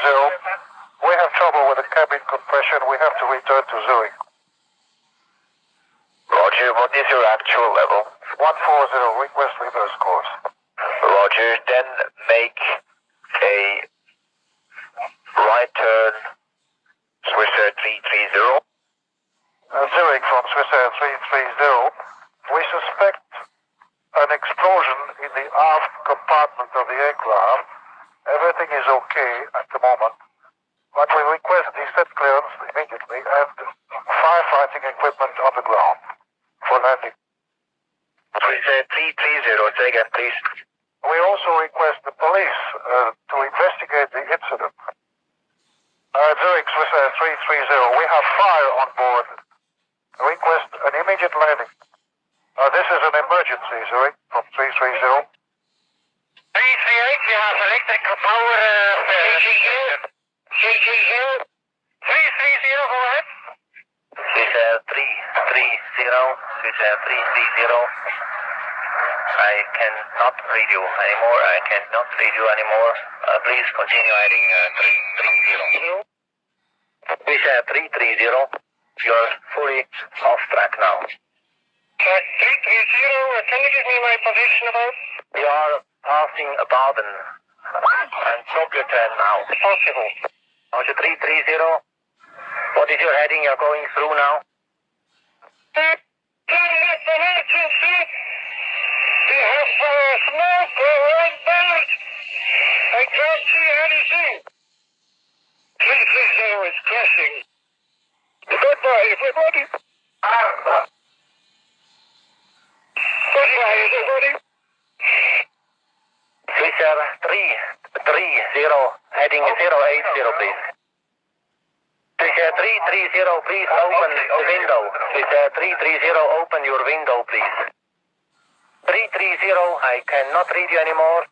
We have trouble with the cabin compression. We have to return to Zurich. Roger, what is your actual level? 140, request reverse course. Roger, then make a right turn, Swissair 330. Zurich from Swissair 330. We suspect an explosion in the aft compartment of the aircraft. Everything is okay at the moment, but we request descent clearance immediately and firefighting equipment on the ground for landing. Swissair 330, say again, please. We also request the police to investigate the incident. Zurich, Swissair 330, we have fire on board. Request an immediate landing. This is an emergency, Zurich, from 330. 338, we have electrical power, CG0. 330, go ahead. Swissair 330, Swissair 330. I cannot read you anymore. Please continue heading 330. Swissair 330, you're fully off track now. 330, can you give me my position about? We are passing Baden and stop your turn now. Possible. Roger 330. What is your heading you're going through now? Emergency. We have smoke around board. I can't see anything. 330 is crashing. Goodbye, everybody. Goodbye, everybody. Swissair 330, heading 080, please. Swissair 330, please open the window. Swissair 330, open your window, please. 330, I cannot read you anymore.